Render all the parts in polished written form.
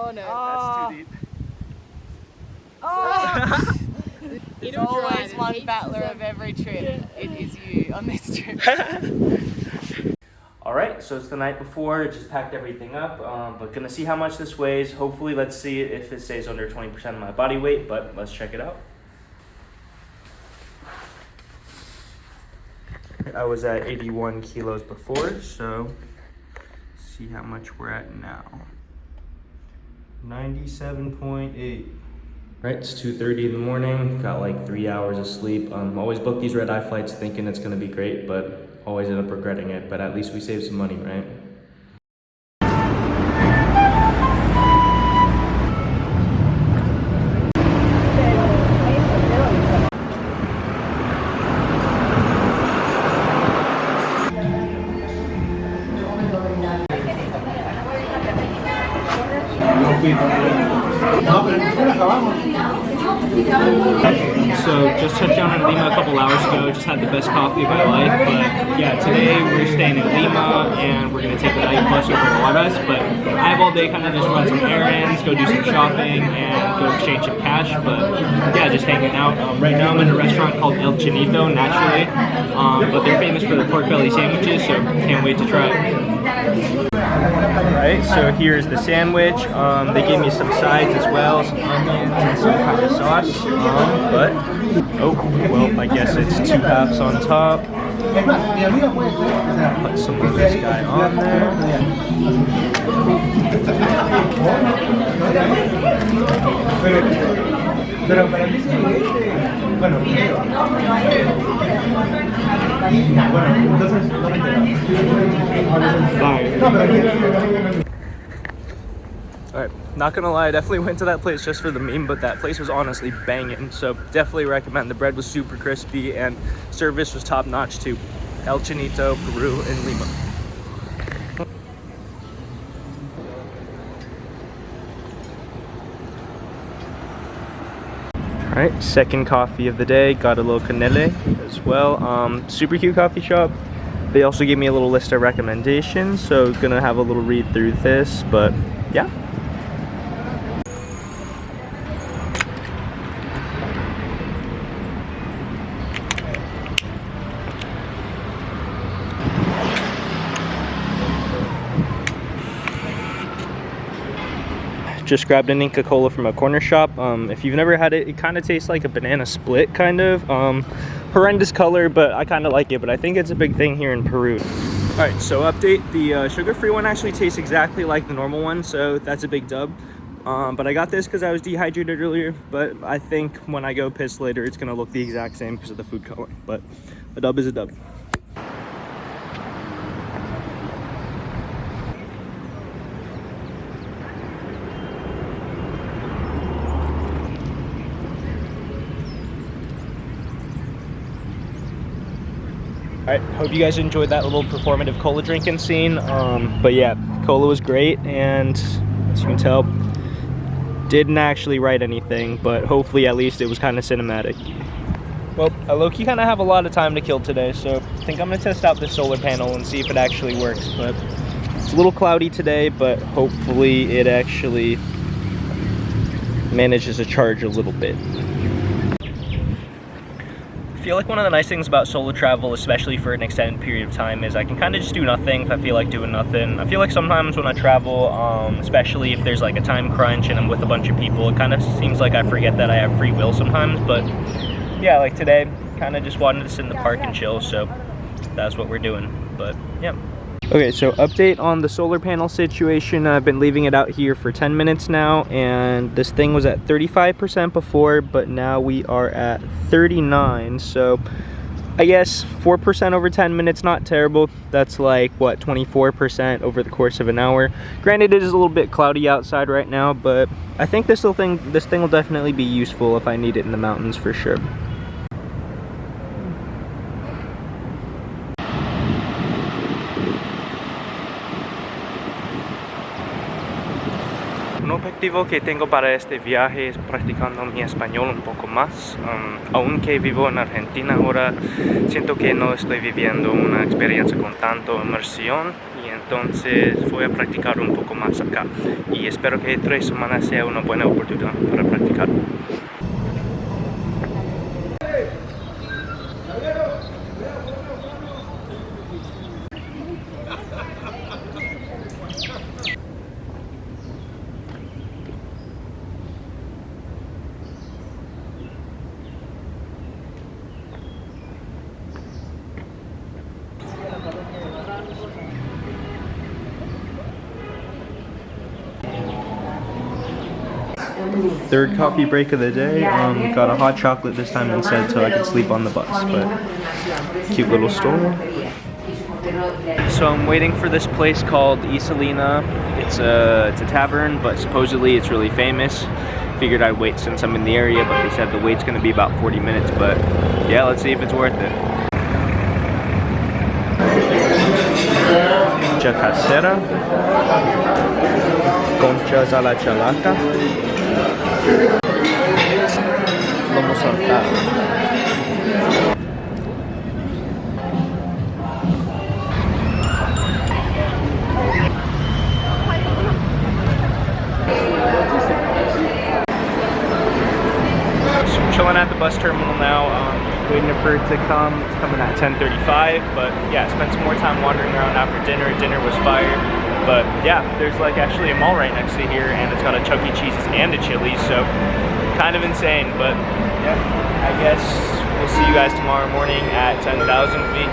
Oh no. That's too deep. Oh! There's always one battler of every trip. It is you on this trip. Alright, so it's the night before, just packed everything up, but gonna see how much this weighs. Hopefully, let's see if it stays under 20% of my body weight, but let's check it out. I was at 81 kilos before, so see how much we're at now. 97.8. Right, it's 2:30 in the morning, got like 3 hours of sleep. Always book these red-eye flights thinking it's gonna be great, but always end up regretting it, but at least we saved some money, right? So just touched down in Lima a couple hours ago, just had the best coffee of my life, but yeah, today we're staying in Lima and we're going to take the night bus over to Huaraz, but I have all day kind of just run some errands, go do some shopping, and go exchange some cash, but yeah, just hanging out. Right now I'm in a restaurant called El Chinito, naturally, but they're famous for their pork belly sandwiches, so can't wait to try it. Alright, so here's the sandwich. They gave me some sides as well, some onions and some kind of sauce. But, oh, well, I guess it's 2 halves on top. Put some of this guy on there. Alright, not gonna lie, I definitely went to that place just for the meme, but that place was honestly banging, so definitely recommend. The bread was super crispy and service was top notch too. El Chinito, Peru, and Lima. Alright, second coffee of the day, got a little canele as well. Super cute coffee shop. They also gave me a little list of recommendations, so gonna have a little read through this, but yeah. Just grabbed an Inca Cola from a corner shop. If you've never had it, it kind of tastes like a banana split, kind of. Horrendous color, but I kind of like it, but I think it's a big thing here in Peru. All right, so update, the sugar-free one actually tastes exactly like the normal one, so that's a big dub. But I got this because I was dehydrated earlier, but I think when I go piss later, it's gonna look the exact same because of the food coloring, but a dub is a dub. Alright, hope you guys enjoyed that little performative cola drinking scene. But yeah, cola was great, and as you can tell, didn't actually write anything, but hopefully at least it was kind of cinematic. Well, I low-key kind of have a lot of time to kill today, so I think I'm going to test out this solar panel and see if it actually works. But it's a little cloudy today, but hopefully it actually manages to charge a little bit. I feel like one of the nice things about solo travel, especially for an extended period of time, is I can kind of just do nothing if I feel like doing nothing. I feel like sometimes when I travel, especially if there's like a time crunch and I'm with a bunch of people, it kind of seems like I forget that I have free will sometimes. But yeah, like today, kind of just wanted to sit in the park and chill, so that's what we're doing. But yeah. Okay, so update on the solar panel situation. I've been leaving it out here for 10 minutes now, and this thing was at 35% before, but now we are at 39. So I guess 4% over 10 minutes, not terrible. That's like, what, 24% over the course of an hour. Granted, it is a little bit cloudy outside right now, but I think this thing will definitely be useful if I need it in the mountains for sure. No objetivo que tengo para este viaje es practicando mi español un poco más. Aunque vivo en Argentina ahora, siento que no estoy viviendo una experiencia con tanto inmersión y entonces voy a practicar un poco más acá. Y espero que 3 semanas sea una buena oportunidad para practicar. Third coffee break of the day. Got a hot chocolate this time instead so I could sleep on the bus, but cute little store. So I'm waiting for this place called Isalina. It's a tavern, but supposedly it's really famous. Figured I'd wait since I'm in the area, but they said the wait's gonna be about 40 minutes, but yeah, let's see if it's worth it. Concha casera, conchas a la chalaca, lomo saltado. So chilling at the bus terminal now, waiting for it to come. It's coming at 10:35, but yeah, spent some more time wandering around after dinner. Dinner was fire, but yeah, there's like actually a mall right next to here, and it's got a Chuck E. Cheese's and a Chili's, so kind of insane. But yeah, I guess we'll see you guys tomorrow morning at 10,000 feet.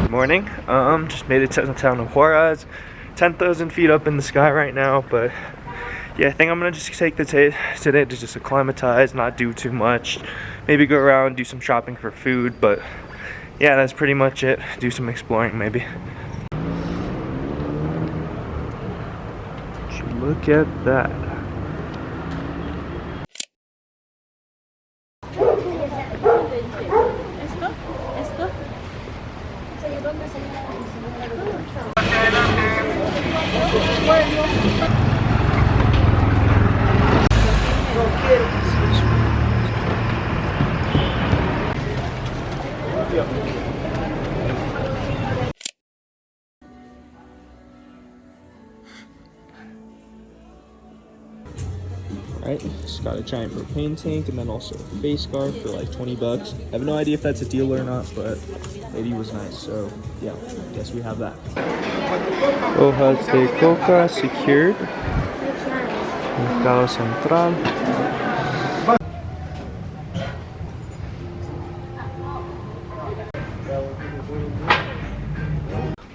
Morning. Just made it to the town of Huaraz. 10,000 feet up in the sky right now, but yeah, I think I'm gonna just take the day today to just acclimatize, not do too much, maybe go around, do some shopping for food, but yeah, that's pretty much it. Do some exploring maybe. Look at that. Alright, just got a giant propane tank and then also a face scarf for like 20 bucks. I have no idea if that's a deal or not, but lady was nice, so yeah, guess we have that. Hojas de coca secured. Mercado Central.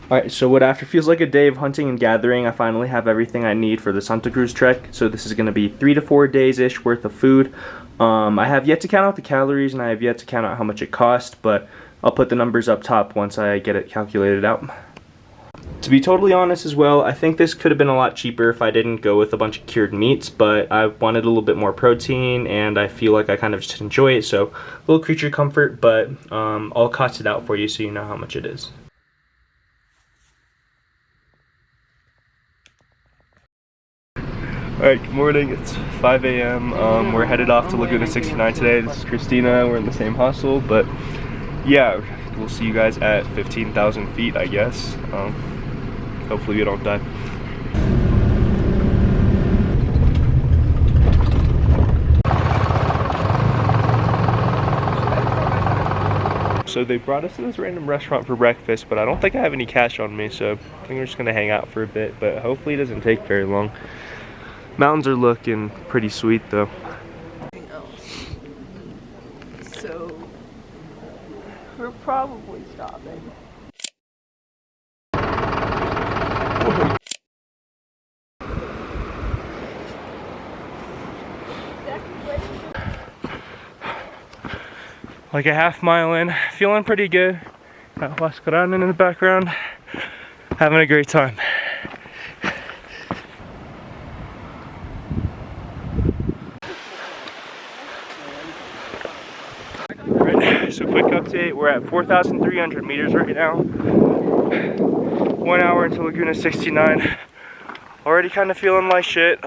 Alright, so what after feels like a day of hunting and gathering, I finally have everything I need for the Santa Cruz trek. So this is going to be 3 to 4 days-ish worth of food. I have yet to count out the calories and I have yet to count out how much it cost, but I'll put the numbers up top once I get it calculated out. To be totally honest as well, I think this could have been a lot cheaper if I didn't go with a bunch of cured meats, but I wanted a little bit more protein and I feel like I kind of just enjoy it, so a little creature comfort, but I'll cost it out for you so you know how much it is. Alright, good morning, it's 5 a.m. We're headed off to Laguna 69 today. This is Christina, we're in the same hostel, but yeah, we'll see you guys at 15,000 feet, I guess. Hopefully we don't die. So they brought us to this random restaurant for breakfast, but I don't think I have any cash on me, so I think we're just gonna hang out for a bit, but hopefully it doesn't take very long. Mountains are looking pretty sweet though. So we're probably stopping. like a half mile in, feeling pretty good. Got Huascaran in the background, having a great time. Right, so quick update, we're at 4,300 meters right now. 1 hour until Laguna 69. Already kind of feeling like shit.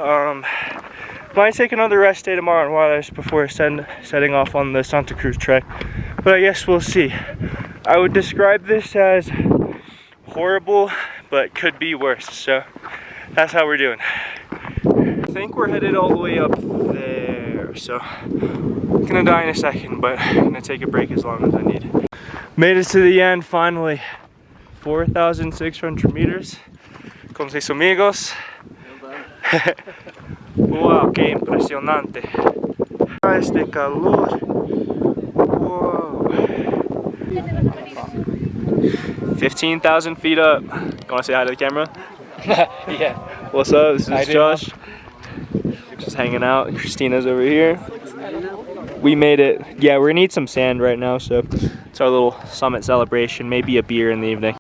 Might take another rest day tomorrow in Huaraz before setting off on the Santa Cruz trek, but I guess we'll see. I would describe this as horrible, but could be worse, so that's how we're doing. I think we're headed all the way up there, so I'm gonna die in a second, but I'm gonna take a break as long as I need. Made it to the end finally. 4,600 meters con seis amigos. Wow, qué impresionante. Este calor. Whoa. 15,000 feet up. You want to say hi to the camera? Yeah. What's up? This is Josh. Just hanging out. Christina's over here. We made it. Yeah, we're gonna eat some sand right now, so it's our little summit celebration. Maybe a beer in the evening.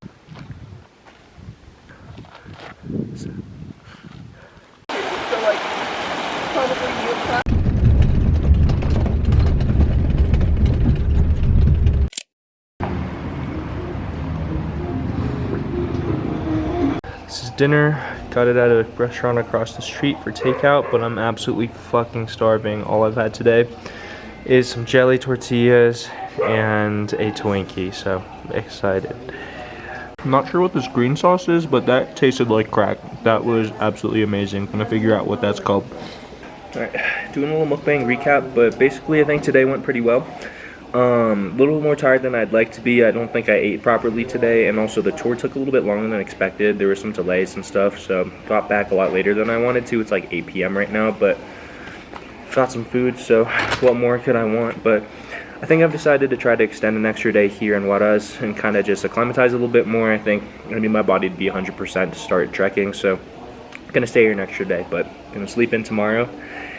This is dinner. Got it at a restaurant across the street for takeout, but I'm absolutely fucking starving. All I've had today is some jelly tortillas and a Twinkie, so excited. I'm not sure what this green sauce is, but that tasted like crack. That was absolutely amazing. Gonna figure out what that's called. Alright, doing a little mukbang recap, but basically I think today went pretty well. A little more tired than I'd like to be. I don't think I ate properly today, and also the tour took a little bit longer than expected. There were some delays and stuff, so got back a lot later than I wanted to. It's like 8 p.m. right now, but got some food, so what more could I want? But I think I've decided to try to extend an extra day here in Huaraz and kind of just acclimatize a little bit more. I think I need my body to be 100% to start trekking, so I'm gonna stay here an extra day, but gonna sleep in tomorrow.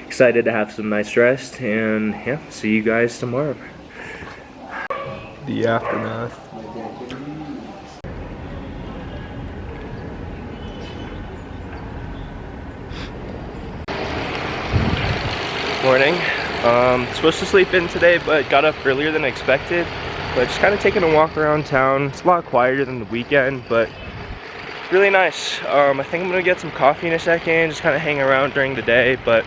Excited to have some nice rest, and yeah, see you guys tomorrow. The aftermath. Morning. Supposed to sleep in today, but got up earlier than expected. But just kind of taking a walk around town. It's a lot quieter than the weekend, but really nice. I think I'm gonna get some coffee in a second, just kind of hang around during the day, but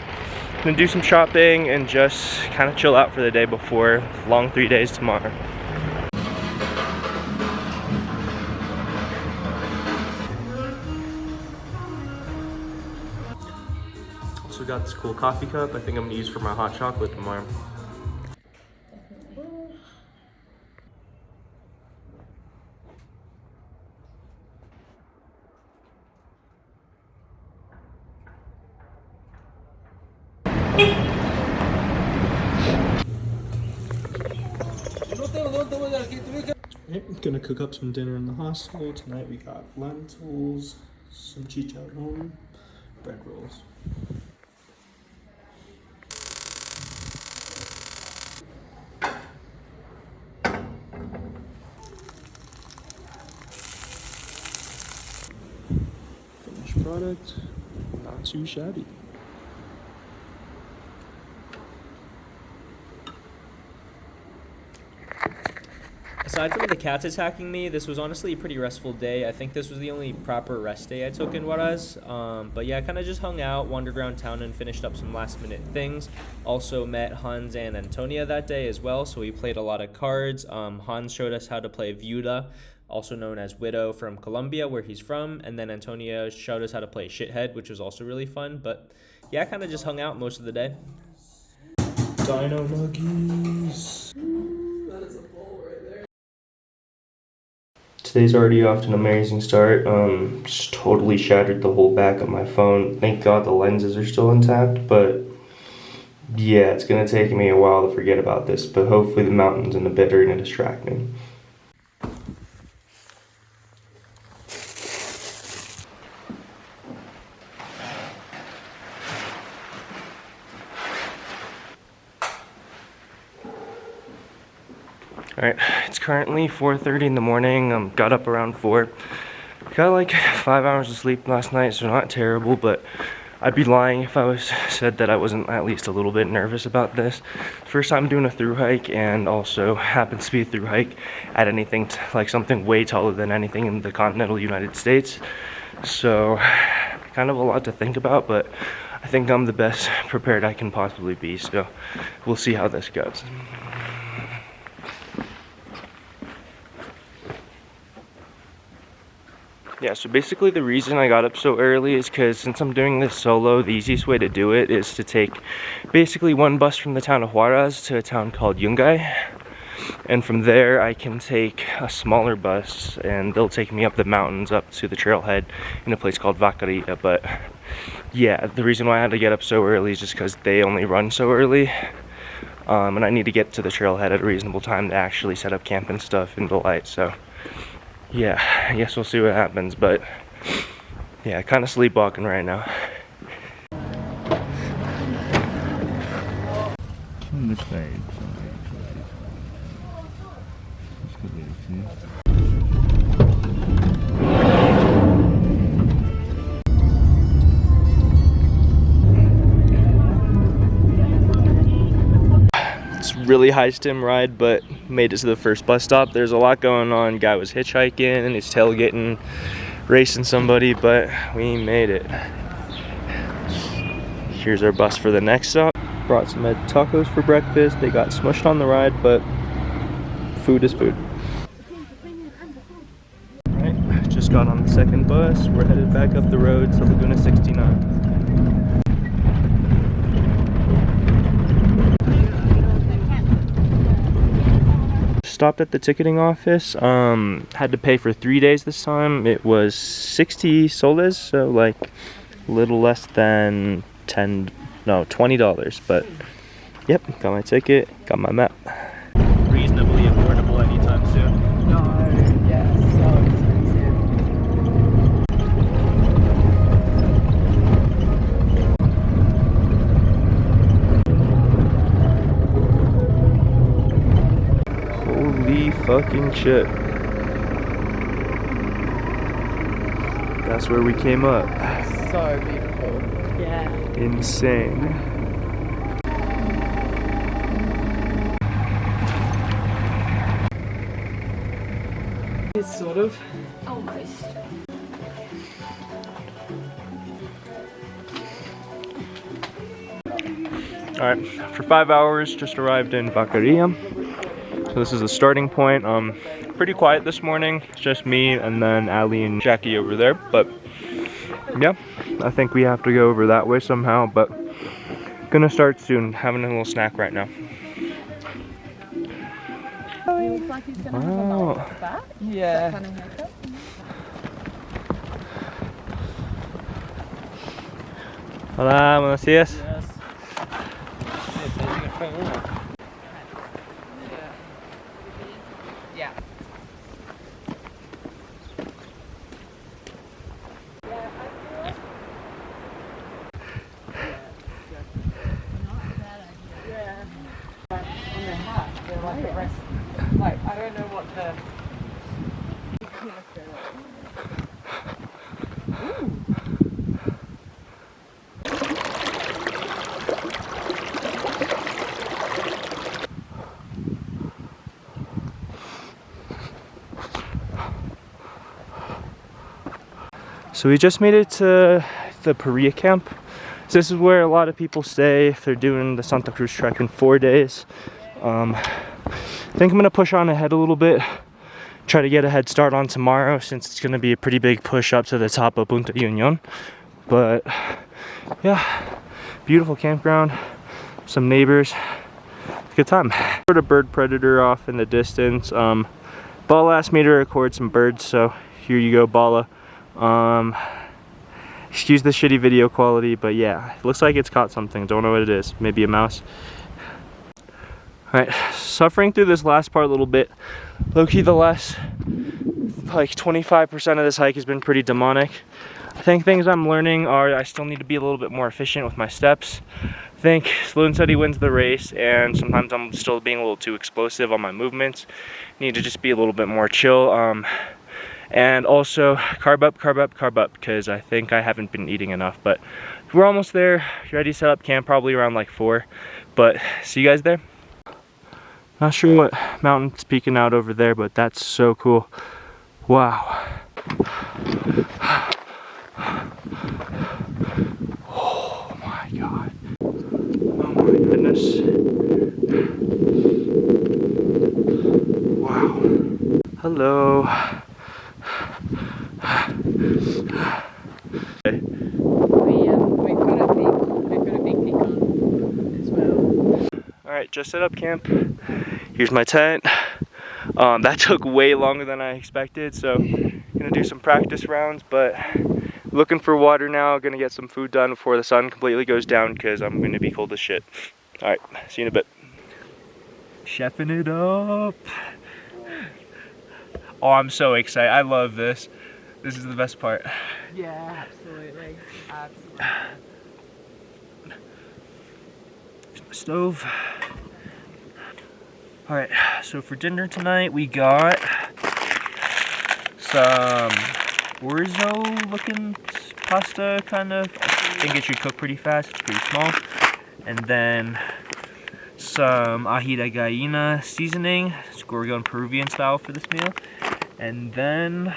I'm gonna do some shopping and just kind of chill out for the day before long 3 days tomorrow. Also got this cool coffee cup I think I'm gonna use for my hot chocolate tomorrow. I'm gonna cook up some dinner in the hostel. Tonight we got lentils, some chicharron, bread rolls. Finished product, not too shabby. Aside from the cats attacking me, this was honestly a pretty restful day. I think this was the only proper rest day I took in Huaraz. But yeah, I kind of just hung out, wandered around town, and finished up some last minute things. Also met Hans and Antonia that day as well, so we played a lot of cards. Hans showed us how to play Viuda, also known as Widow, from Colombia, where he's from. And then Antonia showed us how to play Shithead, which was also really fun. But yeah, I kind of just hung out most of the day. Dino Nuggies. Today's already off to an amazing start. Just totally shattered the whole back of my phone. Thank God the lenses are still intact, but yeah, it's gonna take me a while to forget about this, but hopefully the mountains in a bit are gonna distract me. Alright, it's currently 4:30 in the morning. Got up around 4. Got like 5 hours of sleep last night, so not terrible, but I'd be lying if I said that I wasn't at least a little bit nervous about this. First time doing a through hike, and also happens to be a through hike at anything like something way taller than anything in the continental United States. So kind of a lot to think about, but I think I'm the best prepared I can possibly be, so we'll see how this goes. Yeah, so basically the reason I got up so early is because since I'm doing this solo, the easiest way to do it is to take basically one bus from the town of Huaraz to a town called Yungay. And from there I can take a smaller bus and they'll take me up the mountains up to the trailhead in a place called Vaqueria. But yeah, the reason why I had to get up so early is just because they only run so early. And I need to get to the trailhead at a reasonable time to actually set up camp and stuff in the light, so yeah, I guess we'll see what happens, but yeah, kind of sleepwalking right now. Really high stim ride, but made it to the first bus stop. There's a lot going on. Guy was hitchhiking and he's tailgating, racing somebody, but we made it. Here's our bus for the next stop. Brought some tacos for breakfast. They got smushed on the ride, but food is food. Alright, just got on the second bus. We're headed back up the road to Laguna 69. Stopped at the ticketing office. Had to pay for 3 days this time. It was 60 soles, so like a little less than $20, but yep, got my ticket, got my map. Reasonably affordable anytime soon. No, yeah, so expensive. Holy fucking shit. That's where we came up. So beautiful. Yeah. Insane. It's sort of. Almost. Alright, for 5 hours, just arrived in Vaqueria. So this is the starting point. Pretty quiet this morning. It's just me and then Ali and Jackie over there. But yeah, I think we have to go over that way somehow. But gonna start soon. Having a little snack right now. He looks like he's gonna have a bowl at the back. Yeah. Kind of haircut. Hola, buenos días. Yes. Yeah. On their hat, they're like the rest. Like, I don't know what the. So we just made it to the Peru camp. So this is where a lot of people stay if they're doing the Santa Cruz trek in 4 days. I think I'm gonna push on ahead a little bit, try to get a head start on tomorrow since it's gonna be a pretty big push up to the top of Punta Union. But yeah, beautiful campground, some neighbors, good time. Sort of bird predator off in the distance. Bala asked me to record some birds, so here you go, Bala. Excuse the shitty video quality, but yeah, it looks like it's caught something. Don't know what it is. Maybe a mouse. Alright, suffering through this last part a little bit. Low-key, the last like 25% of this hike has been pretty demonic. I think things I'm learning are I still need to be a little bit more efficient with my steps. I think slow and steady wins the race, and sometimes I'm still being a little too explosive on my movements. Need to just be a little bit more chill. And also carb up, because I think I haven't been eating enough. But we're almost there. Ready to set up camp probably around like 4. But see you guys there. Not sure what mountain's peeking out over there, but that's so cool. Wow. Oh my god. Oh my goodness. Wow. Hello. We've got a big peak on as well. Alright, just set up camp. Here's my tent. That took way longer than I expected, so gonna do some practice rounds, but looking for water now. Gonna get some food done before the sun completely goes down, because I'm gonna be cold as shit. Alright, see you in a bit. Chefing it up. Oh, I'm so excited. I love this. This is the best part. Yeah, absolutely. Here's my stove. Alright, so for dinner tonight we got some orzo looking pasta, kind of. I think it should cook pretty fast, it's pretty small. And then some ají de gallina seasoning. We're going Peruvian style for this meal. And then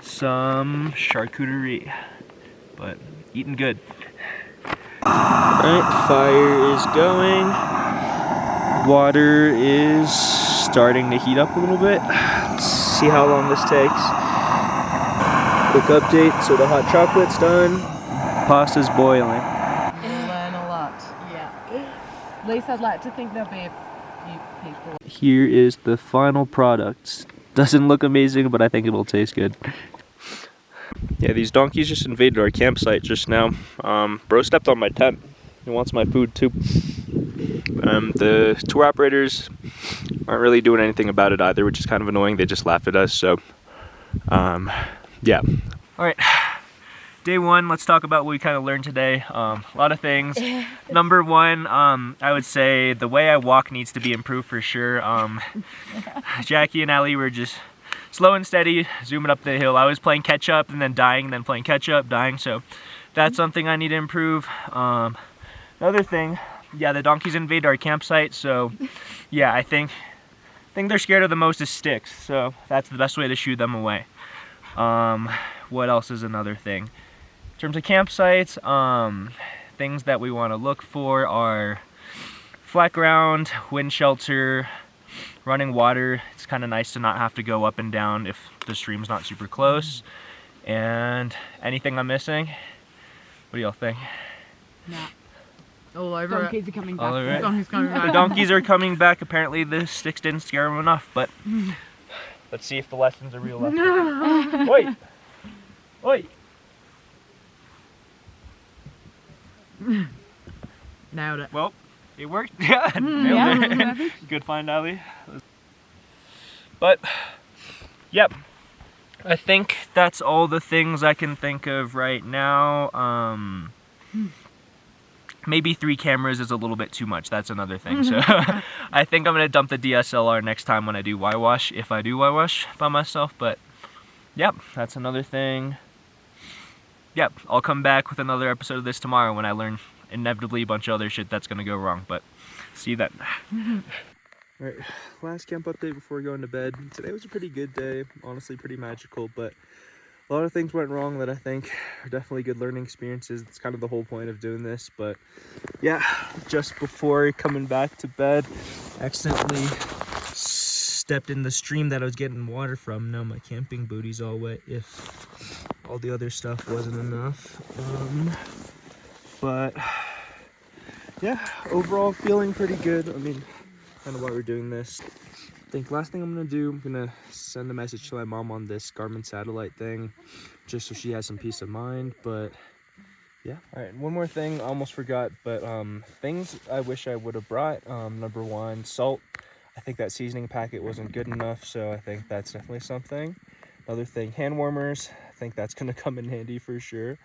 some charcuterie. But eating good. Alright, fire is going. Water is starting to heat up a little bit. Let's see how long this takes. Quick update, so the hot chocolate's done. Pasta's boiling. We'll learn a lot. Yeah. At least I'd like to think there'll be a few people. Here is the final product. Doesn't look amazing, but I think it'll taste good. Yeah, these donkeys just invaded our campsite just now. Bro stepped on my tent. He wants my food too. The tour operators aren't really doing anything about it either, which is kind of annoying. They just laugh at us, so yeah. Alright, day 1, let's talk about what we kind of learned today. A lot of things. Number 1, I would say the way I walk needs to be improved for sure. Jackie and Ali were just slow and steady, zooming up the hill. I was playing catch up and then dying, then playing catch up, dying, so that's something I need to improve. Another thing, yeah, the donkeys invade our campsite, so yeah, I think they're scared of the most is sticks, so that's the best way to shoo them away. What else is another thing? In terms of campsites, things that we want to look for are flat ground, wind shelter, running water. It's kind of nice to not have to go up and down if the stream's not super close. And anything I'm missing? What do y'all think? Nah. All over donkeys are coming back. All over it. Donkeys coming back. The donkeys are coming back. Apparently the sticks didn't scare them enough, but let's see if the lesson's a real lesson. Wait! Wait! Nailed it. Well, it worked. Yeah, nailed it. Good find, Ali. But, yep. I think that's all the things I can think of right now. Maybe 3 cameras is a little bit too much. That's another thing. So I think I'm gonna dump the DSLR next time when I do Huayhuash, if I do Huayhuash by myself. But yep, that's another thing. Yep, I'll come back with another episode of this tomorrow when I learn inevitably a bunch of other shit that's gonna go wrong. But see you then. Alright, last camp update before going to bed. Today was a pretty good day, honestly pretty magical, but a lot of things went wrong that I think are definitely good learning experiences. It's kind of the whole point of doing this, but yeah, just before coming back to bed, accidentally stepped in the stream that I was getting water from. Now my camping booty's all wet if all the other stuff wasn't enough. But yeah, overall feeling pretty good. I mean, kind of why we're doing this. I think last thing I'm gonna do, I'm gonna send a message to my mom on this Garmin satellite thing, just so she has some peace of mind. But yeah. All right, one more thing, I almost forgot, but things I wish I would have brought. Number 1, salt. I think that seasoning packet wasn't good enough, so I think that's definitely something. Another thing, hand warmers. I think that's gonna come in handy for sure.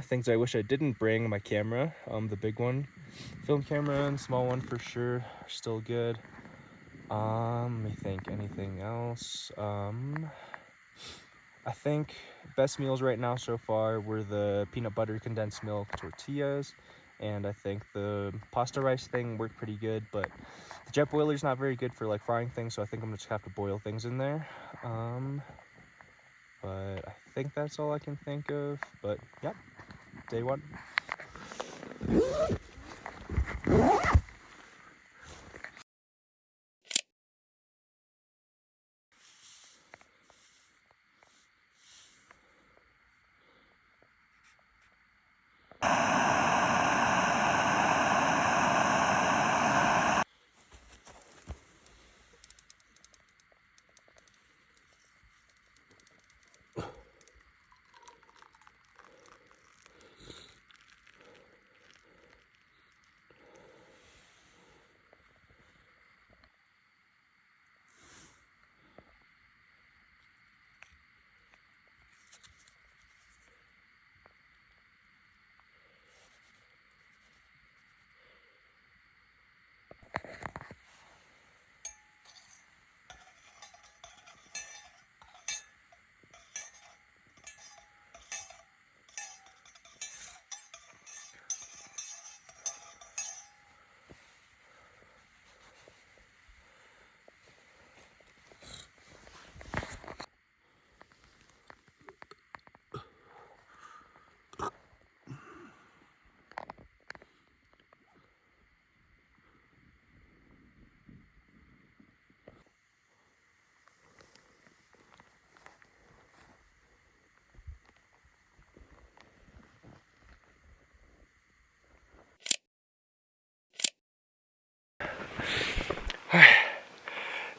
Things I wish I didn't bring: my camera, the big one, film camera, and small one for sure are still good. Let me think, anything else? I think best meals right now so far were the peanut butter condensed milk tortillas, and I think the pasta rice thing worked pretty good, but the jet boiler's not very good for like frying things, so I think I'm gonna just have to boil things in there. But I think that's all I can think of. But yep, day one.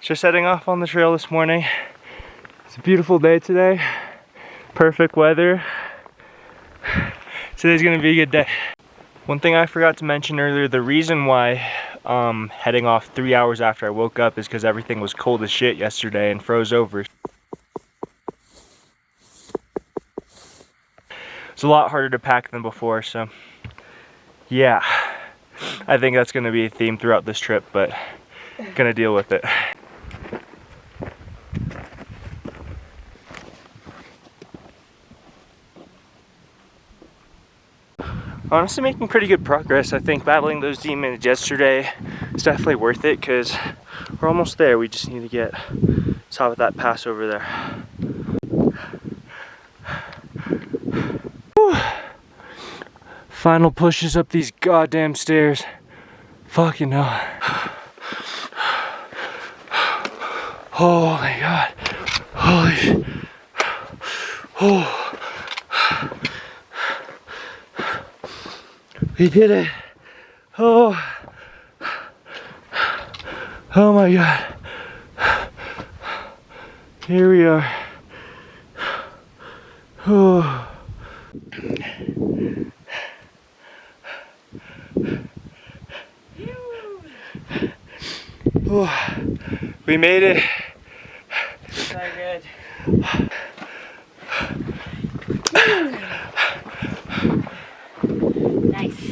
Just heading off on the trail this morning. It's a beautiful day today. Perfect weather. Today's gonna be a good day. One thing I forgot to mention earlier, the reason why heading off 3 hours after I woke up is because everything was cold as shit yesterday and froze over. It's a lot harder to pack than before, so yeah. I think that's gonna be a theme throughout this trip, but gonna deal with it. Honestly, making pretty good progress. I think battling those demons yesterday is definitely worth it because we're almost there. We just need to get top of that pass over there. Whew. Final pushes up these goddamn stairs. Fucking hell. Oh my god. Holy shit. Oh. We did it. Oh. Oh my god. Here we are. Oh. Oh. We made it. So good. Nice.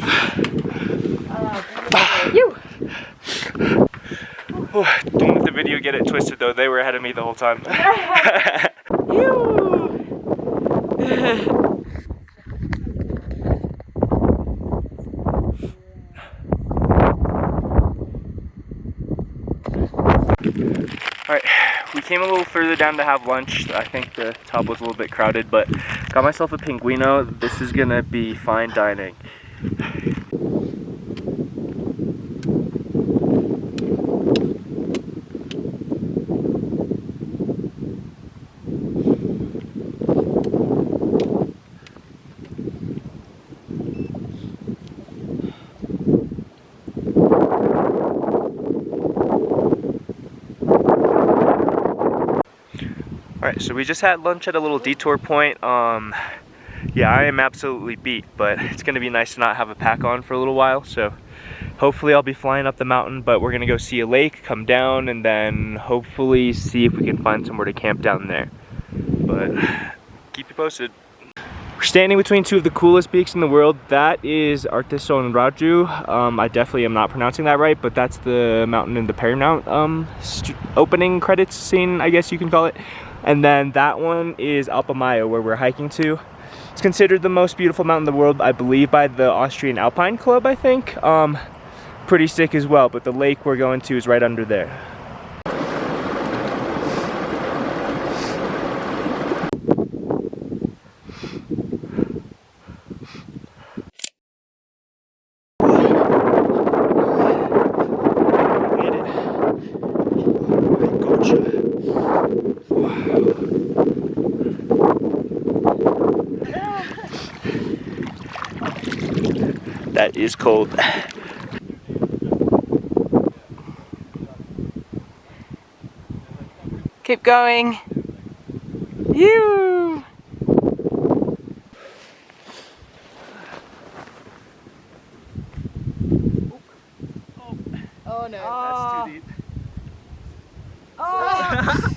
Oh, don't let the video get it twisted though. They were ahead of me the whole time. Alright, we came a little further down to have lunch. I think the top was a little bit crowded, but got myself a pinguino. This is gonna be fine dining. Alright, so we just had lunch at a little detour point. Yeah, I am absolutely beat, but it's gonna be nice to not have a pack on for a little while, so hopefully I'll be flying up the mountain, but we're gonna go see a lake, come down, and then hopefully see if we can find somewhere to camp down there. But keep you posted. We're standing between two of the coolest peaks in the world. That is Arteson Raju. I definitely am not pronouncing that right, but that's the mountain in the Paramount opening credits scene, I guess you can call it. And then that one is Alpamayo, where we're hiking to. It's considered the most beautiful mountain in the world, I believe, by the Austrian Alpine Club, I think. Pretty sick as well, but the lake we're going to is right under there. That is cold. Keep going. You. Oh no. That's too deep. Oh.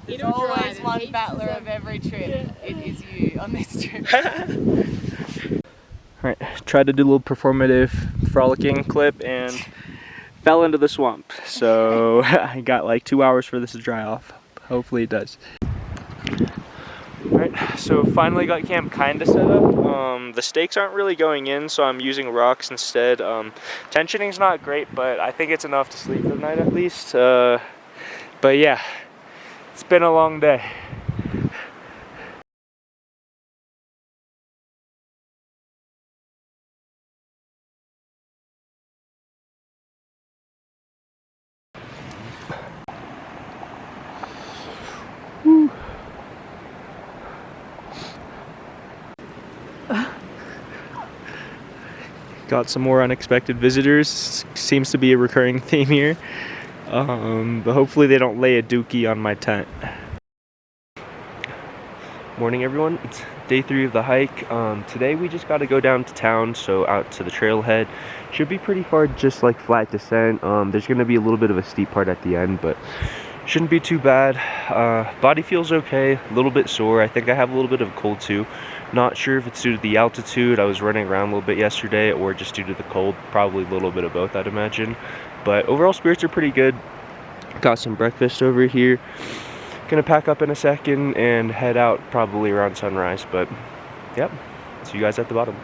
There's always one battler of every trip. It is you on this trip. Alright, tried to do a little performative frolicking clip and fell into the swamp. So I got like 2 hours for this to dry off. Hopefully it does. Alright, so finally got camp kinda set up. The stakes aren't really going in, so I'm using rocks instead. Tensioning's not great, but I think it's enough to sleep for the night at least. But yeah, it's been a long day. Got some more unexpected visitors. Seems to be a recurring theme here. But hopefully they don't lay a dookie on my tent. Morning everyone, it's day 3 of the hike. Today we just got to go down to town, so out to the trailhead. Should be pretty far, just like flat descent. There's going to be a little bit of a steep part at the end, but shouldn't be too bad. Body feels okay, a little bit sore. I think I have a little bit of a cold too. Not sure if it's due to the altitude. I was running around a little bit yesterday, or just due to the cold. Probably a little bit of both, I'd imagine. But overall spirits are pretty good. Got some breakfast over here. Gonna pack up in a second and head out probably around sunrise. But yep, see you guys at the bottom.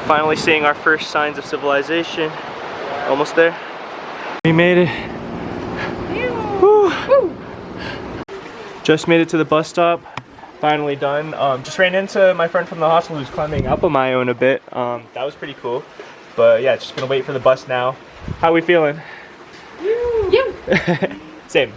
Finally seeing our first signs of civilization. Almost there. We made it. Woo. Just made it to the bus stop. Finally done. Just ran into my friend from the hostel who's climbing Alpamayo in a bit. That was pretty cool. But yeah, just gonna wait for the bus now. How we feeling? You. Same.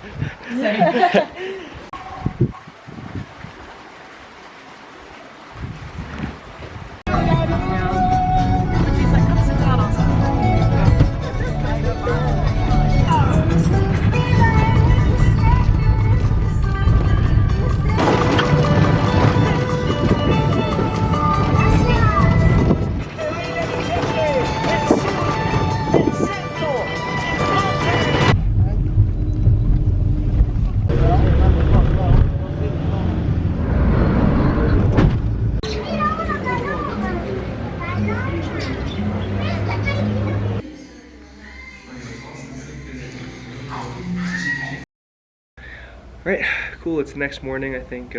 Right, cool, it's the next morning. I think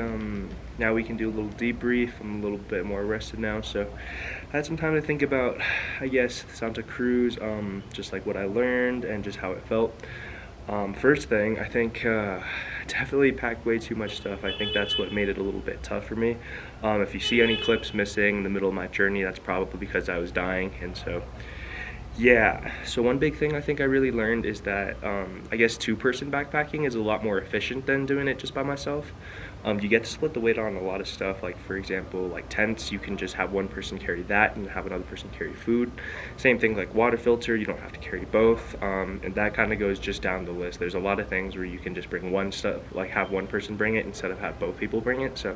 now we can do a little debrief. I'm a little bit more rested now, so I had some time to think about, I guess, Santa Cruz, just like what I learned and just how it felt. First thing, I think definitely packed way too much stuff. I think that's what made it a little bit tough for me. If you see any clips missing in the middle of my journey, that's probably because I was dying, and so yeah, so one big thing I think I really learned is that I guess two-person backpacking is a lot more efficient than doing it just by myself. You get to split the weight on a lot of stuff, like for example, like tents, you can just have one person carry that and have another person carry food. Same thing like water filter, you don't have to carry both, and that kind of goes just down the list. There's a lot of things where you can just bring one stuff, like have one person bring it instead of have both people bring it, so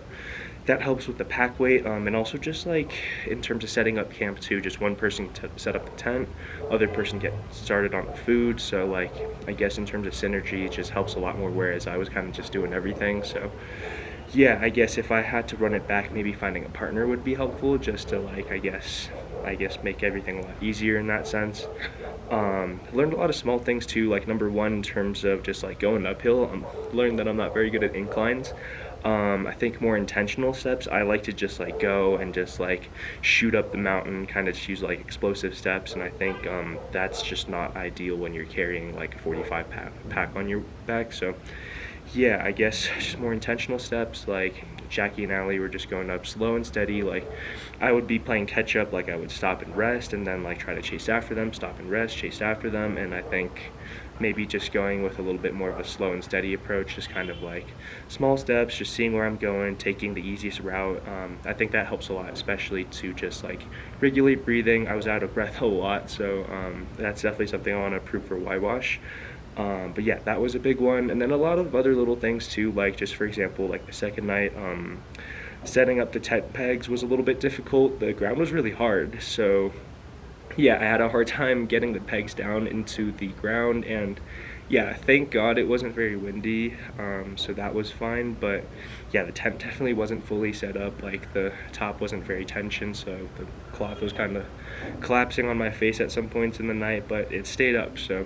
that helps with the pack weight, and also just like in terms of setting up camp too, just one person to set up the tent, other person get started on the food, so like I guess in terms of synergy it just helps a lot more, whereas I was kind of just doing everything. So yeah, I guess if I had to run it back, maybe finding a partner would be helpful, just to like I guess make everything a lot easier in that sense. Learned a lot of small things too, like number one, in terms of just like going uphill, learned that I'm not very good at inclines. I think more intentional steps, I like to just like go and just like shoot up the mountain, kind of just use like explosive steps, and I think that's just not ideal when you're carrying like a 45 pack on your back. So yeah, I guess just more intentional steps, like Jackie and Allie were just going up slow and steady. Like I would be playing catch up, like I would stop and rest and then like try to chase after them, stop and rest, chase after them, and I think maybe just going with a little bit more of a slow and steady approach, just kind of like small steps, just seeing where I'm going, taking the easiest route. I think that helps a lot, especially to just like regulate breathing. I was out of breath a lot, so that's definitely something I want to improve for Huayhuash. But yeah, that was a big one. And then a lot of other little things too, like just for example, like the second night, setting up the tent pegs was a little bit difficult. The ground was really hard, so yeah, I had a hard time getting the pegs down into the ground, and yeah, thank God it wasn't very windy, so that was fine. But yeah, the tent definitely wasn't fully set up, like the top wasn't very tensioned, so the cloth was kind of collapsing on my face at some points in the night, but it stayed up, so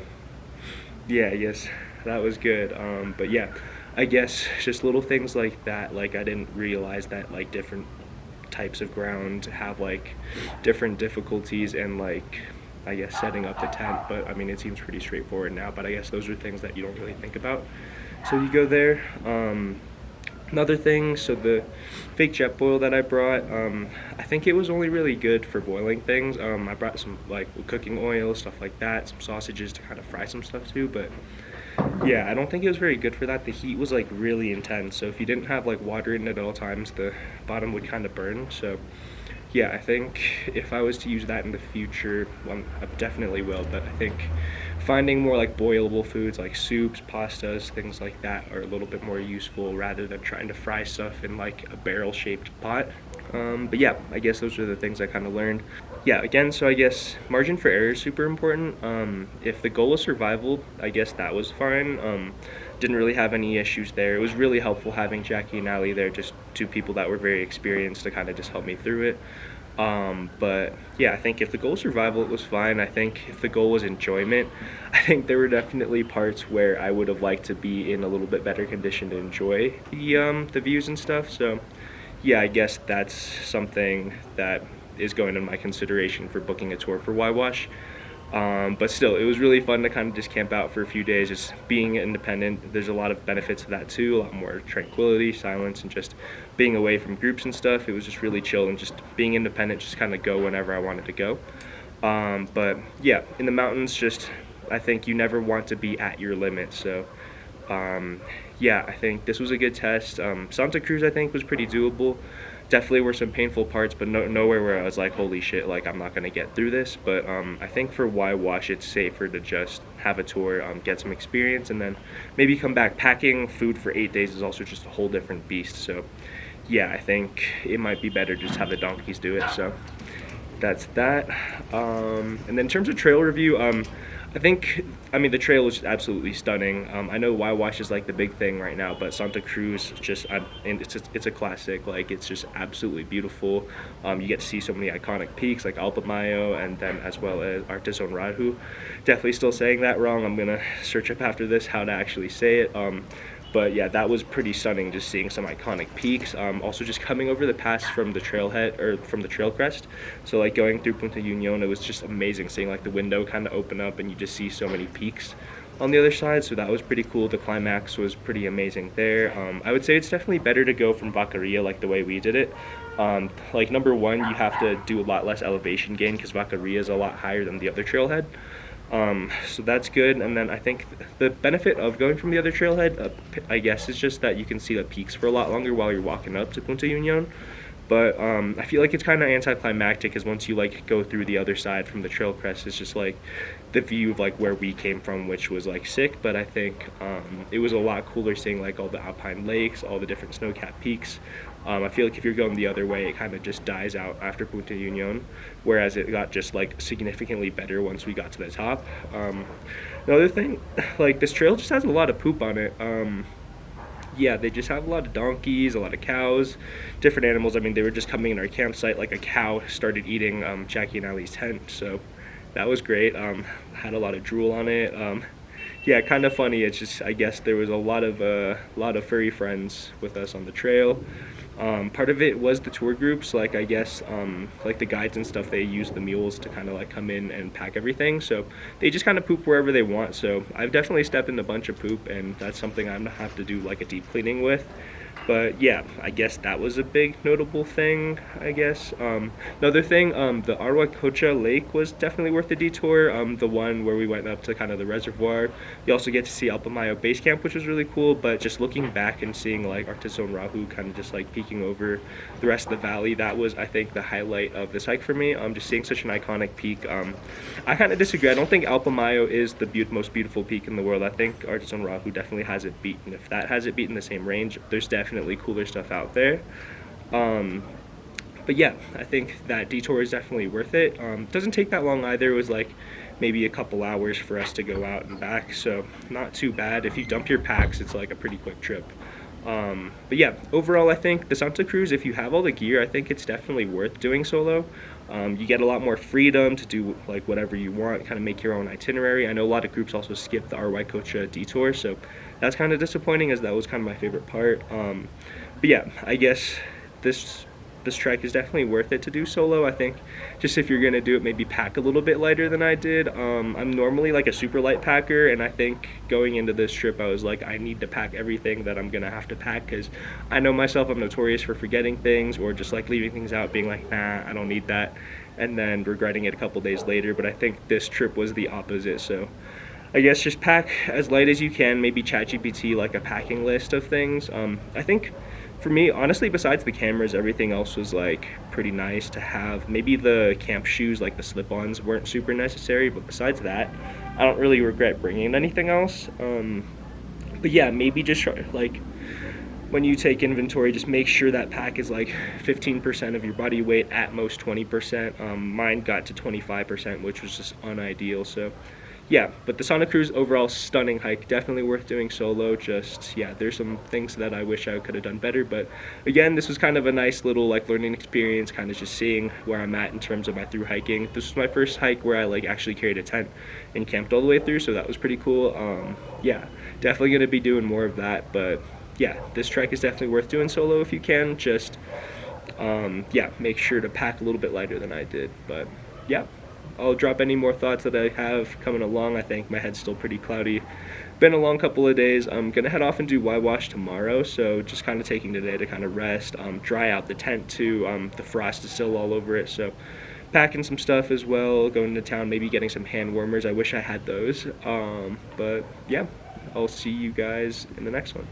yeah, I guess that was good. But yeah, I guess just little things like that, like I didn't realize that like different types of ground have like different difficulties and like I guess setting up the tent, but I mean it seems pretty straightforward now, but I guess those are things that you don't really think about. So you go there. Another thing, so the fake jet boil that I brought, I think it was only really good for boiling things. I brought some like cooking oil, stuff like that, some sausages to kind of fry some stuff too, but yeah, I don't think it was very good for that. The heat was like really intense, so if you didn't have like water in it at all times, the bottom would kind of burn. So yeah, I think if I was to use that in the future, well, I definitely will, but I think finding more like boilable foods like soups, pastas, things like that are a little bit more useful rather than trying to fry stuff in like a barrel shaped pot. But yeah, I guess those are the things I kind of learned. Yeah, again, so I guess margin for error is super important. If the goal was survival, I guess that was fine. Didn't really have any issues there. It was really helpful having Jackie and Allie there, just two people that were very experienced to kind of just help me through it. But yeah, I think if the goal was survival, it was fine. I think if the goal was enjoyment, I think there were definitely parts where I would have liked to be in a little bit better condition to enjoy the views and stuff. So yeah, I guess that's something that is going in my consideration for booking a tour for Huayhuash. But still, it was really fun to kind of just camp out for a few days, just being independent. There's a lot of benefits to that too, a lot more tranquility, silence, and just being away from groups and stuff. It was just really chill and just being independent, just kind of go whenever I wanted to go. But yeah, in the mountains, just I think you never want to be at your limit. So yeah, I think this was a good test. Santa Cruz, I think, was pretty doable. Definitely were some painful parts, but nowhere where I was like, holy shit, like I'm not gonna get through this. But I think for Huayhuash, it's safer to just have a tour, get some experience, and then maybe come back. Packing food for 8 days is also just a whole different beast. So yeah, I think it might be better just have the donkeys do it. So that's that. And then in terms of trail review, I mean, the trail is absolutely stunning. I know Huayhuash is like the big thing right now, but Santa Cruz it's a classic. Like it's just absolutely beautiful. You get to see so many iconic peaks like Alpamayo, and then as well as Artizon Raju. Definitely still saying that wrong. I'm gonna search up after this how to actually say it. But yeah, that was pretty stunning, just seeing some iconic peaks. Also just coming over the pass from the trailhead, or from the trail crest. So like going through Punta Union, it was just amazing seeing like the window kind of open up and you just see so many peaks on the other side. So that was pretty cool. The climax was pretty amazing there. I would say it's definitely better to go from Vaqueria like the way we did it. Like number one, you have to do a lot less elevation gain because Vaqueria is a lot higher than the other trailhead. So that's good. And then I think the benefit of going from the other trailhead, I guess, is just that you can see the peaks for a lot longer while you're walking up to Punta Union. But I feel like it's kind of anticlimactic, because once you like go through the other side from the trail crest, it's just like the view of like where we came from, which was like sick. But I think it was a lot cooler seeing like all the alpine lakes, all the different snow-capped peaks. I feel like if you're going the other way, it kind of just dies out after Punta Union, whereas it got just like significantly better once we got to the top. Another thing, like this trail just has a lot of poop on it. Yeah, they just have a lot of donkeys, a lot of cows, different animals. I mean, they were just coming in our campsite, like a cow started eating Jackie and Ali's tent, so that was great. Had a lot of drool on it. Yeah, kind of funny. It's just, I guess there was a lot of furry friends with us on the trail. Part of it was the tour groups, like I guess like the guides and stuff, they use the mules to kind of like come in and pack everything, so they just kind of poop wherever they want. So I've definitely stepped in a bunch of poop, and that's something I'm gonna have to do like a deep cleaning with. But yeah, I guess that was a big notable thing, I guess. Another thing, the Huayhuash Lake was definitely worth the detour. The one where we went up to kind of the reservoir. You also get to see Alpamayo base camp, which was really cool. But just looking back and seeing like Artizon Rahu kind of just like peeking over the rest of the valley, that was, I think, the highlight of this hike for me. Just seeing such an iconic peak. I kind of disagree. I don't think Alpamayo is the most beautiful peak in the world. I think Artizon Rahu definitely has it beat. And if that has it beat in the same range, there's definitely cooler stuff out there. But yeah, I think that detour is definitely worth it. Doesn't take that long either. It was like maybe a couple hours for us to go out and back, so not too bad. If you dump your packs, it's like a pretty quick trip. But yeah, overall I think the Santa Cruz, if you have all the gear, I think it's definitely worth doing solo. You get a lot more freedom to do like whatever you want, kind of make your own itinerary. I know a lot of groups also skip the Huayhuash detour, so that's kind of disappointing, as that was kind of my favorite part. But yeah, I guess this trek is definitely worth it to do solo. I think just if you're gonna do it, maybe pack a little bit lighter than I did. I'm normally like a super light packer, and I think going into this trip I was like, I need to pack everything that I'm gonna have to pack, because I know myself, I'm notorious for forgetting things or just like leaving things out, being like, nah, I don't need that, and then regretting it a couple days later. But I think this trip was the opposite, so I guess just pack as light as you can, maybe ChatGPT like a packing list of things. I think for me, honestly, besides the cameras, everything else was like pretty nice to have. Maybe the camp shoes, like the slip-ons, weren't super necessary, but besides that, I don't really regret bringing anything else. But yeah, maybe just try, like, when you take inventory, just make sure that pack is like 15% of your body weight, at most 20%. Mine got to 25%, which was just unideal. So yeah, but the Santa Cruz overall stunning hike, definitely worth doing solo. Just, yeah, there's some things that I wish I could have done better, but again, this was kind of a nice little like learning experience, kind of just seeing where I'm at in terms of my through hiking. This was my first hike where I like actually carried a tent and camped all the way through, so that was pretty cool. Yeah, definitely gonna be doing more of that. But yeah, this trek is definitely worth doing solo if you can. Just yeah, make sure to pack a little bit lighter than I did. But yeah, I'll drop any more thoughts that I have coming along. I think my head's still pretty cloudy. Been a long couple of days. I'm gonna head off and do Huayhuash tomorrow, so just kind of taking today to kind of rest, dry out the tent too. The frost is still all over it, so packing some stuff as well, going to town, maybe getting some hand warmers. I wish I had those. But yeah, I'll see you guys in the next one.